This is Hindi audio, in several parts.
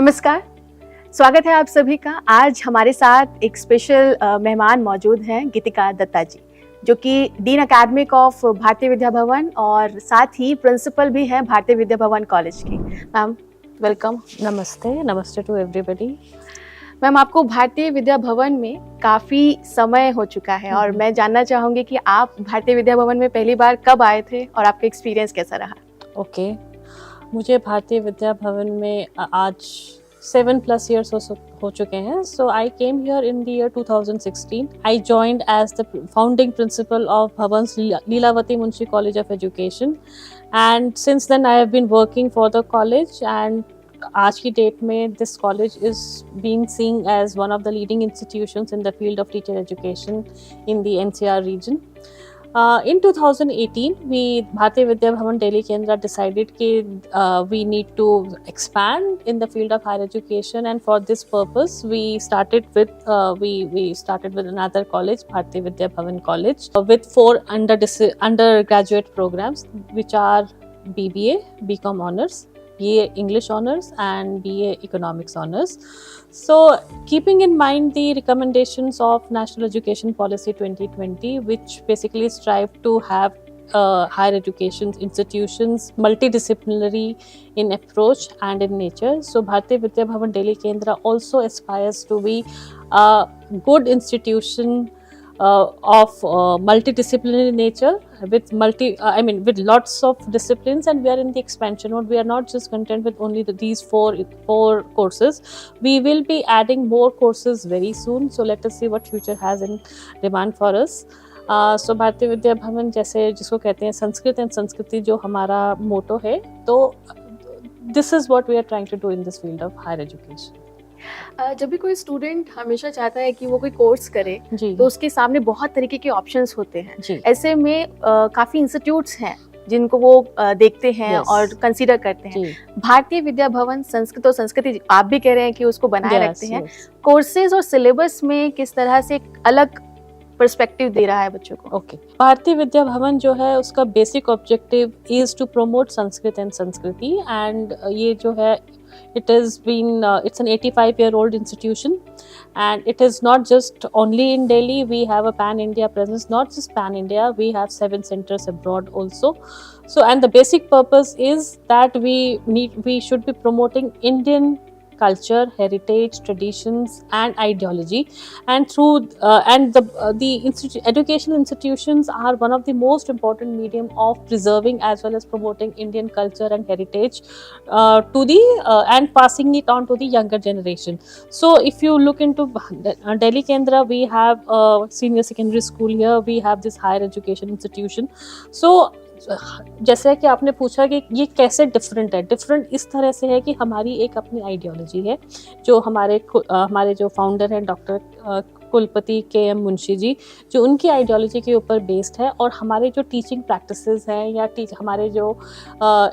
नमस्कार, स्वागत है आप सभी का। आज हमारे साथ एक स्पेशल मेहमान मौजूद हैं, गीतिका दत्ता जी, जो कि डीन एकेडमिक ऑफ भारतीय विद्या भवन और साथ ही प्रिंसिपल भी हैं भारतीय विद्या भवन कॉलेज की। Ma'am welcome. नमस्ते, नमस्ते टू एवरीबॉडी। मैम, आपको भारतीय विद्या भवन में काफ़ी समय हो चुका है और मैं जानना चाहूँगी कि आप भारतीय विद्या भवन में पहली बार कब आए थे और आपका एक्सपीरियंस कैसा रहा? ओके, मुझे भारतीय विद्या भवन में आज 7+ years हो चुके हैं. So I came here in the year 2016. I joined as the founding principal of Bhavan's Leelavati Munshi College of Education, and since then I have been working for the college. And आज की डेट में this college is being seen as one of the leading institutions in the field of teacher education in the NCR region. In 2018, Bharatiya Vidya Bhavan Delhi Kendra decided that we need to expand in the field of higher education, and for this purpose, we started with another college, Bharatiya Vidya Bhavan College, with 4 undergraduate programs, which are BBA, BCom Honors, BA English Honors, and BA Economics Honors. So, keeping in mind the recommendations of National Education Policy 2020, which basically strive to have higher education institutions multidisciplinary in approach and in nature. So, Bharatiya Vidya Bhavan Delhi Kendra also aspires to be a good institution of multidisciplinary nature with with lots of disciplines, and we are in the expansion mode. We are not just content with only these four courses. We will be adding more courses very soon. So let us see what future has in demand for us. So भारतीय विद्या भवन जैसे जिसको कहते हैं संस्कृत एंड संस्कृति जो हमारा मोटो है, तो this is what we are trying to do in this field of higher education. जब भी कोई स्टूडेंट हमेशा चाहता है कि वो कोई कोर्स करे तो उसके सामने बहुत तरीके के ऑप्शंस होते हैं। ऐसे में काफ़ी इंस्टीट्यूट्स हैं जिनको वो देखते हैं और कंसीडर करते हैं। भारतीय विद्या भवन संस्कृत और संस्कृति आप भी कह रहे हैं कि उसको बनाए रखते हैं। कोर्सेज और सिलेबस में किस तरह से अलग पर्सपेक्टिव दे रहा है बच्चों को? ओके, भारतीय विद्या भवन जो है उसका basic objective is to promote Sanskrit and संस्कृति, एंड ये जो है it's an 85-year-old institution, and it is not just only in Delhi. We have a pan-India presence, not just pan-India, we have 7 centers abroad also. So, and the basic purpose is that we should be promoting Indian culture, heritage, traditions, and ideology, and through educational institutions are one of the most important medium of preserving as well as promoting Indian culture and heritage and passing it on to the younger generation. So if you look into Delhi Kendra, we have a senior secondary school here, we have this higher education institution. So जैसे कि आपने पूछा कि ये कैसे डिफरेंट है, डिफरेंट इस तरह से है कि हमारी एक अपनी आइडियोलॉजी है जो हमारे जो फाउंडर हैं डॉक्टर कुलपति के.एम. मुंशी जी, जो उनकी आइडियोलॉजी के ऊपर बेस्ड है, और हमारे जो टीचिंग प्रैक्टिसेस हैं या हमारे जो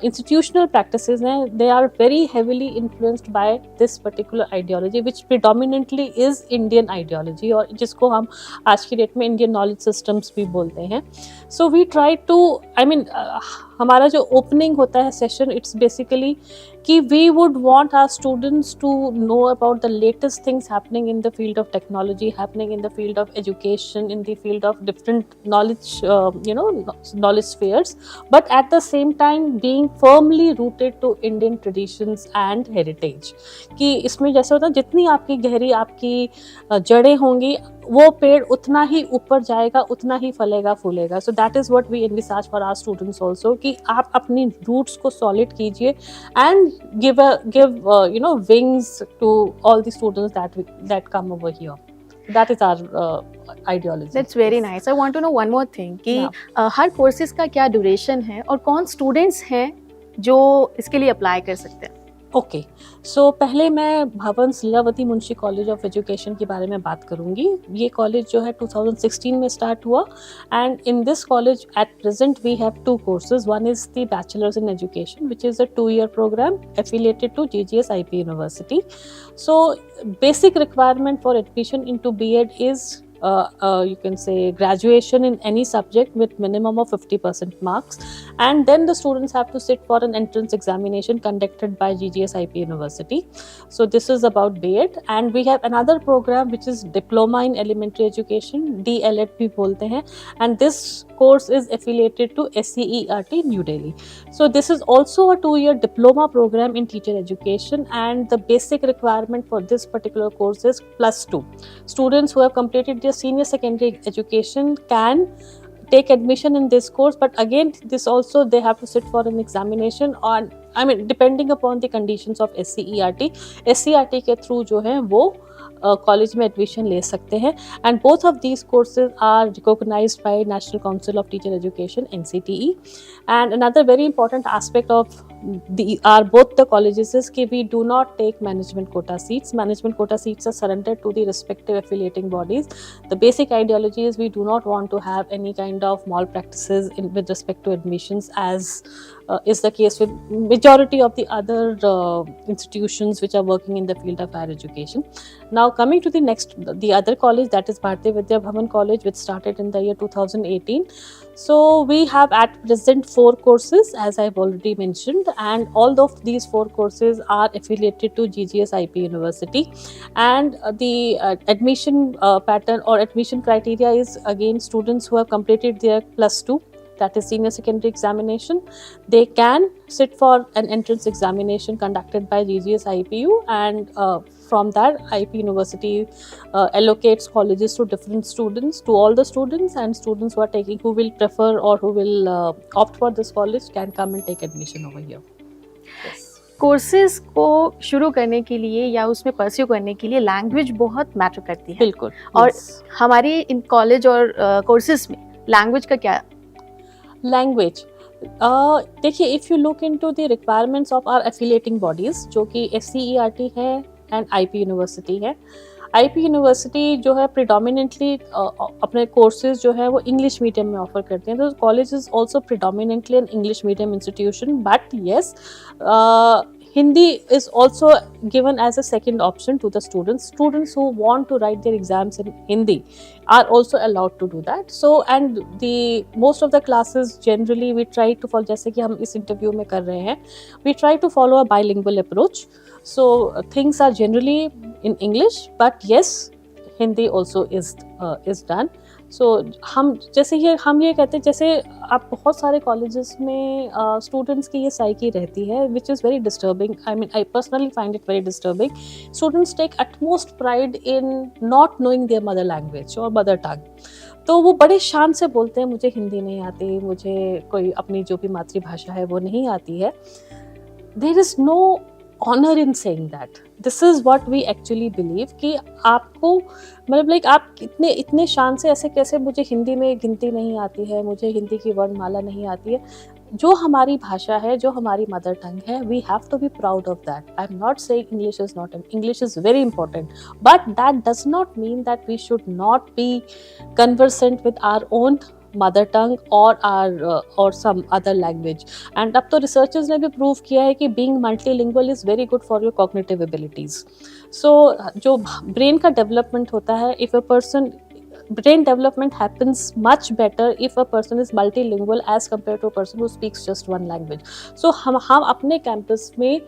इंस्टीट्यूशनल प्रैक्टिसेस हैं, they are very heavily influenced by this particular ideology which predominantly is Indian ideology, और जिसको हम आज की डेट में इंडियन नॉलेज सिस्टम्स भी बोलते हैं. सो वी ट्राई टू हमारा जो ओपनिंग होता है सेशन, इट्स बेसिकली कि we would want our students to know about the latest things happening in the field of technology, happening in the field of education, in the field of different knowledge spheres, but at the same time being firmly rooted to Indian traditions and heritage. कि इसमें जैसे होता है जितनी आपकी गहरी आपकी जड़ें होंगी, वो पेड़ उतना ही ऊपर जाएगा, उतना ही फलेगा फूलेगा. So that is what we envisage for our students also, कि आप अपनी रूट्स को सॉलिड कीजिए and give wings to all the students that come over here. That is our ideology. That's very nice. I want to know one more thing कि हर कोर्सेज का क्या ड्यूरेशन है और कौन स्टूडेंट्स हैं जो इसके लिए अप्लाई कर सकते हैं? ओके, सो पहले मैं Bhavans Lilavati Munshi college of education के बारे में बात करूंगी. ये कॉलेज जो है 2016 में स्टार्ट हुआ, and in this college at present we have 2 courses. One is the bachelors in education which is a 2-year program affiliated to GGS IP University. So basic requirement for admission into B.Ed is you can say graduation in any subject with minimum of 50% marks, and then the students have to sit for an entrance examination conducted by GGS IP University. So this is about B.Ed, and we have another program which is Diploma in Elementary Education, DELED भी बोलते हैं, and this course is affiliated to SCERT New Delhi. So this is also a 2-year diploma program in teacher education, and the basic requirement for this particular course is +2. Students who have completed their senior secondary education can take admission in this course, but again this also they have to sit for an examination on, I mean depending upon the conditions of SCERT के through जो है वो कॉलेज में एडमिशन ले सकते हैं, and both of these courses are recognised by national council of teacher education NCTE. And another very important aspect of are both the colleges is कि we do not take management quota seats. Management quota seats are surrendered to the respective affiliating bodies. The basic ideology is we do not want to have any kind of malpractices with respect to admissions, as is the case with majority of the other institutions which are working in the field of higher education. Now coming to the other college, that is Bharatiya Vidya Bhavan College, which started in the year 2018. So we have at present 4 courses, as I've already mentioned, and all of these 4 courses are affiliated to GGS IP University, and the admission pattern or admission criteria is again students who have completed their +2, that is senior secondary examination. They can sit for an entrance examination conducted by GGS IPU, and from that IP University allocates colleges to different students, to all the students, and students who will prefer or who will opt for this college can come and take admission over here. Yes. Courses को शुरू करने के लिए या उसमें परस्यू करने के लिए लैंग्वेज बहुत मैटर करती है। बिल्कुल। और हमारे इन कॉलेज और कोर्सेज में लैंग्वेज का क्या? लैंग्वेज देखिए, if you look into the requirements of our affiliating bodies जो कि SCERT है एंड IP यूनिवर्सिटी है। IP यूनिवर्सिटी जो है प्रिडोमिनेंटली अपने कोर्सेज जो है वो इंग्लिश मीडियम में ऑफर करते हैं, तो college is also predominantly an English medium institution, but yes Hindi is also given as a second option to the students. Students who want to write their exams in Hindi are also allowed to do that. So, and the most of the classes generally we try to follow, जैसे कि हम इस interview में कर रहे हैं, we try to follow a bilingual approach. So things are generally in English, but yes, Hindi also is done. सो हम ये कहते हैं, जैसे आप बहुत सारे कॉलेजेस में स्टूडेंट्स की ये साइकी रहती है which is very disturbing. I personally find it very disturbing. Students take utmost pride in not knowing their mother language और मदर टंग. तो वो बड़े शान से बोलते हैं मुझे हिंदी नहीं आती, मुझे कोई अपनी जो भी मातृभाषा है वो नहीं आती है. There is no honour in saying that. This is what we actually believe कि आपको मतलब लाइक आप इतने शान से ऐसे कैसे मुझे हिंदी में गिनती नहीं आती है, मुझे हिंदी की वर्णमाला नहीं आती है. जो हमारी भाषा है, जो हमारी मदर टंग है, we have to be proud of that. I am not saying English is not, English is very important, but that does not mean that we should not be conversant with our own mother tongue और सम अदर लैंग्वेज. एंड अब तो रिसर्चर्स ने भी प्रूव किया है कि being multilingual is very good for your cognitive abilities. So जो ब्रेन का डेवलपमेंट होता है, if a person brain development happens much better if a person is multilingual as compared to a person who speaks just one language. So हम अपने कैंपस में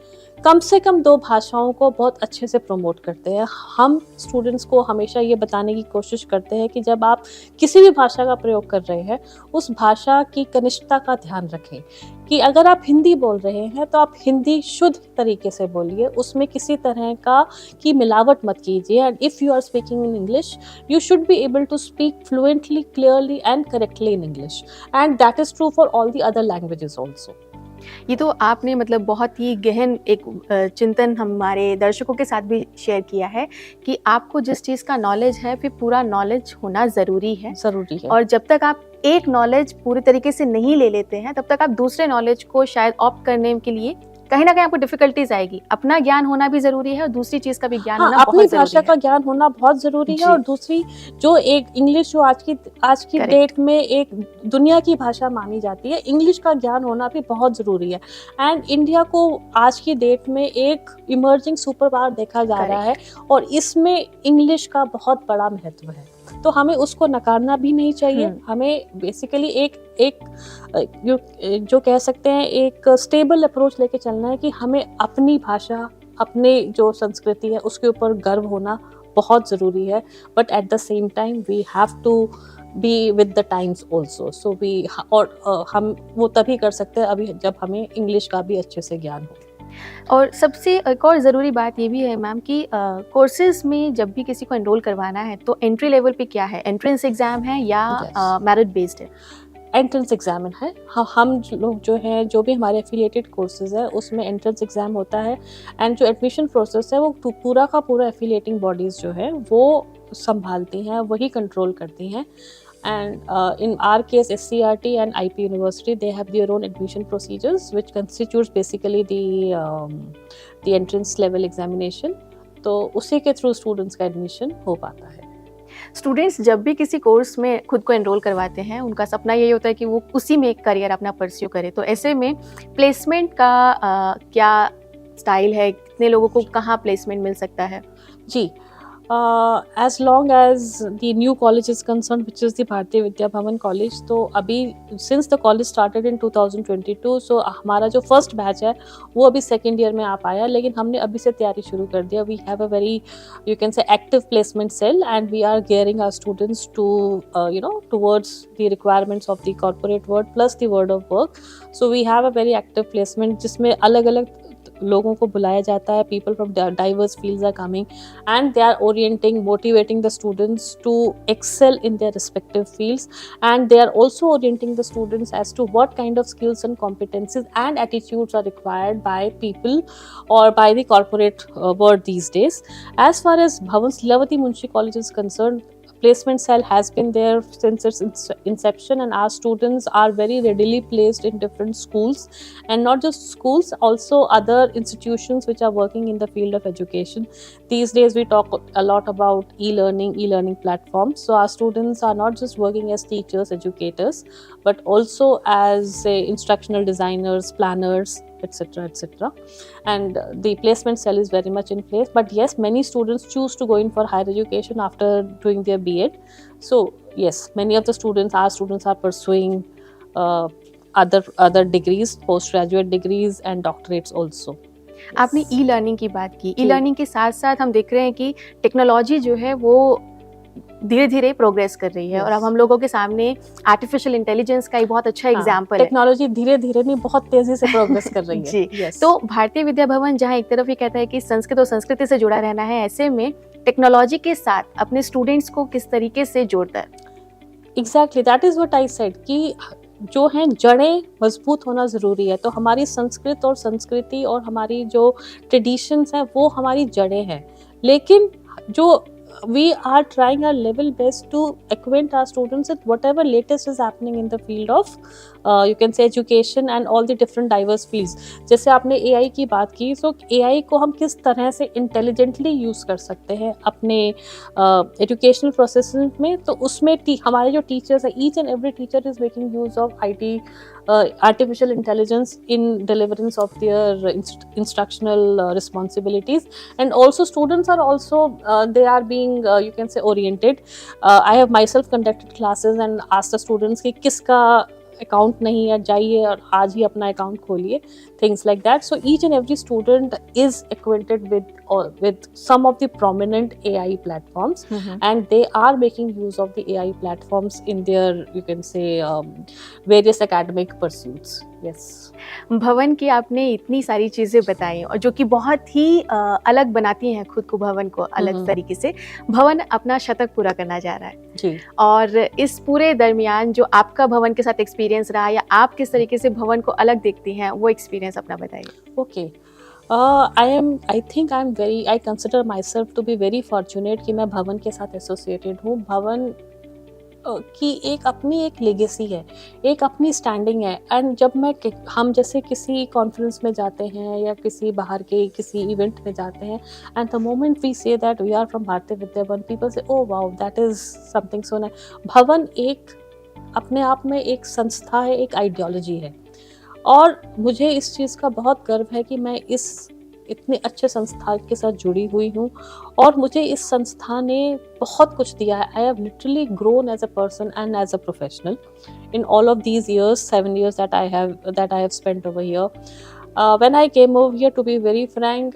कम से कम 2 भाषाओं को बहुत अच्छे से प्रमोट करते हैं. हम स्टूडेंट्स को हमेशा ये बताने की कोशिश करते हैं कि जब आप किसी भी भाषा का प्रयोग कर रहे हैं उस भाषा की कनिष्ठता का ध्यान रखें कि अगर आप हिंदी बोल रहे हैं तो आप हिंदी शुद्ध तरीके से बोलिए, उसमें किसी तरह की मिलावट मत कीजिए. And if you are speaking in English you should be able to speak fluently, clearly and correctly in English, and that is true for all the other languages also. ये तो आपने मतलब बहुत ही गहन एक चिंतन हमारे दर्शकों के साथ भी शेयर किया है कि आपको जिस चीज़ का नॉलेज है फिर पूरा नॉलेज होना ज़रूरी है. और जब तक आप एक नॉलेज पूरी तरीके से नहीं ले लेते हैं तब तक आप दूसरे नॉलेज को शायद ऑप्ट करने के लिए कहीं ना कहीं आपको डिफिकल्टीज आएगी. अपना ज्ञान होना भी जरूरी है और दूसरी चीज का भी ज्ञान होना बहुत जरूरी है. अपनी भाषा का ज्ञान होना बहुत जरूरी है. और दूसरी जो एक इंग्लिश जो आज की डेट में एक दुनिया की भाषा मानी जाती है, इंग्लिश का ज्ञान होना भी बहुत जरूरी है. एंड इंडिया को आज की डेट में एक इमर्जिंग सुपर पावर देखा जा रहा है और इसमें इंग्लिश का बहुत बड़ा महत्व है. तो हमें उसको नकारना भी नहीं चाहिए। हमें बेसिकली एक जो कह सकते हैं एक स्टेबल अप्रोच लेके चलना है कि हमें अपनी भाषा, अपने जो संस्कृति है उसके ऊपर गर्व होना बहुत ज़रूरी है, but at the same time we have to be with the times also. So we और हम वो तभी कर सकते हैं अभी जब हमें इंग्लिश का भी अच्छे से ज्ञान हो। और सबसे एक और ज़रूरी बात ये भी है मैम कि कोर्सेज में जब भी किसी को एनरोल करवाना है तो एंट्री लेवल पे क्या है, एंट्रेंस एग्ज़ाम है या मेरिट बेस्ड है? एंट्रेंस एग्जाम है। हम लोग जो हैं, जो भी हमारे एफिलिएटेड कोर्सेज है उसमें एंट्रेंस एग्जाम होता है, एंड जो एडमिशन प्रोसेस है वो पूरा का पूरा एफिलिएटिंग बॉडीज़ जो है वो संभालती हैं, वही कंट्रोल करती हैं। And in our case, SCRT and IP University, they have their own admission procedures, which constitutes basically the entrance level examination. तो उसी के थ्रू स्टूडेंट्स का एडमिशन हो पाता है। स्टूडेंट्स जब भी किसी कोर्स में खुद को एनरोल करवाते हैं, उनका सपना यही होता है कि वो उसी में एक करियर अपना परस्यू करे। तो ऐसे में प्लेसमेंट का क्या स्टाइल है, कितने लोगों को कहाँ प्लेसमेंट मिल सकता है? जी, as long as the new college is concerned, which is the Bharatiya Vidya Bhavan College, तो अभी since the college started in 2022, so हमारा जो first batch है वो अभी second year में आ पाया, लेकिन हमने अभी से तैयारी शुरू कर दिया। We have a very, you can say, active placement cell, and we are gearing our students to towards the requirements of the corporate world plus the world of work. So we have a very active placement जिसमें अलग अलग लोगों को बुलाया जाता है। People from diverse fields are coming and they are orienting, motivating the students to excel in their respective fields, and they are also orienting the students as to what kind of skills and competencies and attitudes are required by people or by the corporate world these days. As far as Bhavan's Lilavati Munshi College is concerned, placement cell has been there since its inception, and our students are very readily placed in different schools, and not just schools, also other institutions which are working in the field of education. These days we talk a lot about e-learning platforms, so our students are not just working as teachers, educators, but also as instructional designers, planners, etc. And the placement cell is very much in place. But yes, many students choose to go in for higher education after doing their B.Ed. So yes, many of the students are pursuing other degrees, postgraduate degrees and doctorates also. आपने ई लर्निंग की बात की। ई लर्निंग के साथ साथ हम देख रहे हैं कि टेक्नोलॉजी जो है वो धीरे धीरे प्रोग्रेस कर रही है, और अब हम लोगों के सामने आर्टिफिशियल इंटेलिजेंस का एक बहुत अच्छा एग्जाम्पल है। टेक्नोलॉजी धीरे धीरे नहीं, बहुत तेजी से प्रोग्रेस कर रही है। जी, तो भारतीय विद्या भवन जहाँ एक तरफ ये कहता है कि संस्कृत और संस्कृति से जुड़ा रहना है, ऐसे में टेक्नोलॉजी के साथ अपने स्टूडेंट्स को किस तरीके से जोड़ता है? Exactly, that is what I said कि जो हैं जड़ें मजबूत होना ज़रूरी है। तो हमारी संस्कृत और संस्कृति और हमारी जो ट्रेडिशंस हैं वो हमारी जड़ें हैं, लेकिन जो we are trying our level best to acquaint our students with whatever latest is happening in the field of you can say education and all the different diverse fields. जैसे आपने AI की बात की, so AI को हम किस तरह से intelligently use कर सकते हैं अपने educational processes में, तो उसमें हमारे जो teachers हैं, each and every teacher is making use of IT, artificial intelligence in deliverance of their instructional responsibilities, and also students are also they are being you can say oriented. I have myself conducted classes and asked the students कि किसका अकाउंट नहीं है, जाइए और आज ही अपना अकाउंट खोलिए, things like that. So each and every student is acquainted with some of the prominent AI platforms, and they are making use of the AI platforms in their, you can say, various academic pursuits. Yes. भवन की आपने इतनी सारी चीज़ें बताई और जो कि बहुत ही अलग बनाती हैं खुद को, भवन को अलग तरीके से। भवन अपना शतक पूरा करना जा रहा है जी, और इस पूरे दरमियान जो आपका भवन के साथ एक्सपीरियंस रहा, या आप किस तरीके से भवन को अलग देखती हैं, वो एक्सपीरियंस अपना बताइए। Okay, I consider myself to be very fortunate कि मैं भवन के साथ एसोसिएटेड हूँ। भवन की एक अपनी एक लेगेसी है, एक अपनी स्टैंडिंग है, एंड जब हम जैसे किसी कॉन्फ्रेंस में जाते हैं या किसी बाहर के किसी इवेंट में जाते हैं, and the moment we say that we are from Bharatiya Vidya Bhavan, people say oh wow that is something so nice. Bhavan एक अपने आप में एक संस्था है, एक आइडियोलॉजी है, और मुझे इस चीज़ का बहुत गर्व है कि मैं इस इतने अच्छे संस्था के साथ जुड़ी हुई हूँ और मुझे इस संस्था ने बहुत कुछ दिया है. I have literally grown as a person and as a professional in all of these years, 7 years that I have spent over here. When I came over here, to be very frank,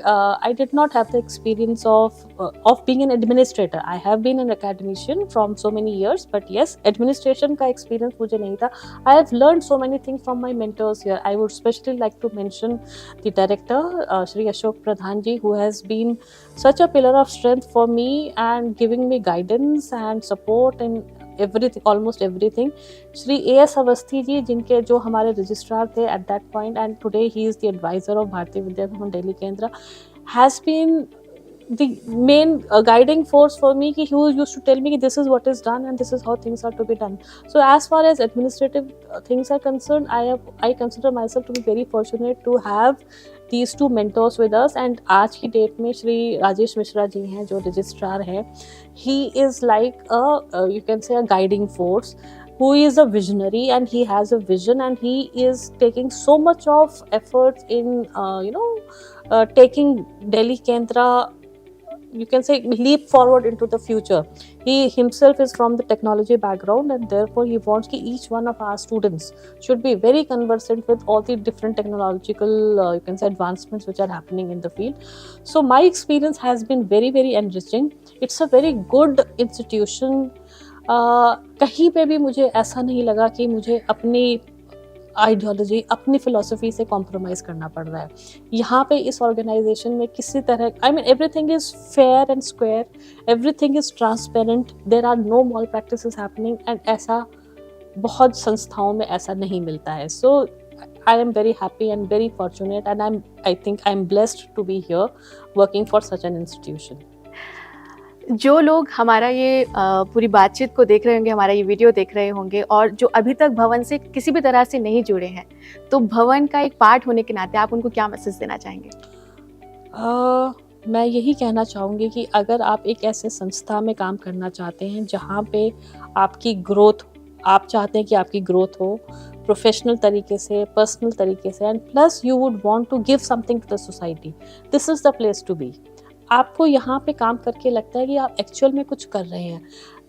I did not have the experience of being an administrator. I have been an academician from so many years, but yes, administration का experience मुझे नहीं था. I have learned so many things from my mentors here. I would especially like to mention the director, Shri Ashok Pradhan ji, who has been such a pillar of strength for me and giving me guidance and support in everything, almost everything. Shri A.S. Avasthi ji, जिनके जो हमारे रजिस्ट्रार थे at that point, and today he is the advisor of Bharatiya Vidya Bhavan Delhi Kendra, has been the main guiding force for me. He used to tell me that this is what is done and this is how things are to be done. So as far as administrative things are concerned, I consider myself to be very fortunate to have these two mentors with us. And आज की डेट में श्री राजेश मिश्रा जी हैं जो रजिस्ट्रार हैं. He is like you can say a guiding force, who is a visionary, and he has a vision, and he is taking so much of efforts in taking Delhi Kendra, you can say, leap forward into the future. He himself is from the technology background, and therefore he wants that each one of our students should be very conversant with all the different technological you can say advancements which are happening in the field. So my experience has been very, very enriching. It's a very good institution. कहीं पे भी मुझे ऐसा नहीं लगा कि मुझे अपनी आइडियोलॉजी, अपनी फिलॉसफी से कॉम्प्रोमाइज़ करना पड़ रहा है. यहाँ पे इस ऑर्गेनाइजेशन में किसी तरह, I mean, everything is fair and square, everything is transparent, there are no malpractices happening, and ऐसा बहुत संस्थाओं में ऐसा नहीं मिलता है. सो I am very happy and very fortunate, and I think I'm blessed to be here working for such an institution. जो लोग हमारा ये पूरी बातचीत को देख रहे होंगे, हमारा ये वीडियो देख रहे होंगे, और जो अभी तक भवन से किसी भी तरह से नहीं जुड़े हैं, तो भवन का एक पार्ट होने के नाते आप उनको क्या मैसेज देना चाहेंगे? मैं यही कहना चाहूँगी कि अगर आप एक ऐसे संस्था में काम करना चाहते हैं जहाँ पे आपकी ग्रोथ, आप चाहते हैं कि आपकी ग्रोथ हो प्रोफेशनल तरीके से, पर्सनल तरीके से, and plus you would want to give something to the society, this is the place to be. आपको यहाँ पे काम करके लगता है कि आप एक्चुअल में कुछ कर रहे हैं.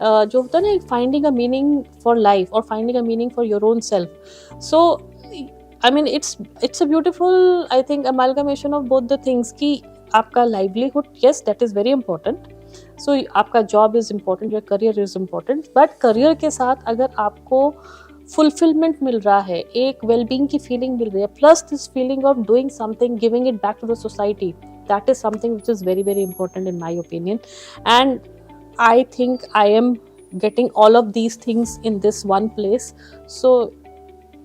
जो होता है ना, finding a meaning for life और finding a meaning for your own self. So I mean it's a beautiful, I think, amalgamation of both the things कि आपका livelihood, yes, that is very important. So आपका job is important, your career is important, but career के साथ अगर आपको फुलफिलमेंट मिल रहा है, एक वेलबींग की फीलिंग मिल रही है, plus this feeling of doing something, giving it back to the society, that is something which is very, very important in my opinion. And I think I am getting all of these things in this one place. So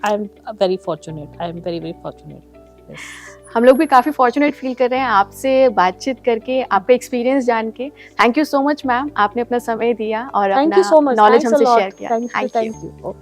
I am very fortunate. I am very, very fortunate. Yes. हम लोग भी काफ़ी फॉर्चुनेट फील कर रहे हैं आपसे बातचीत करके, आपका एक्सपीरियंस जान के. Thank you so much ma'am, आपने अपना समय दिया और अपना नॉलेज हमसे शेयर किया. Thank you.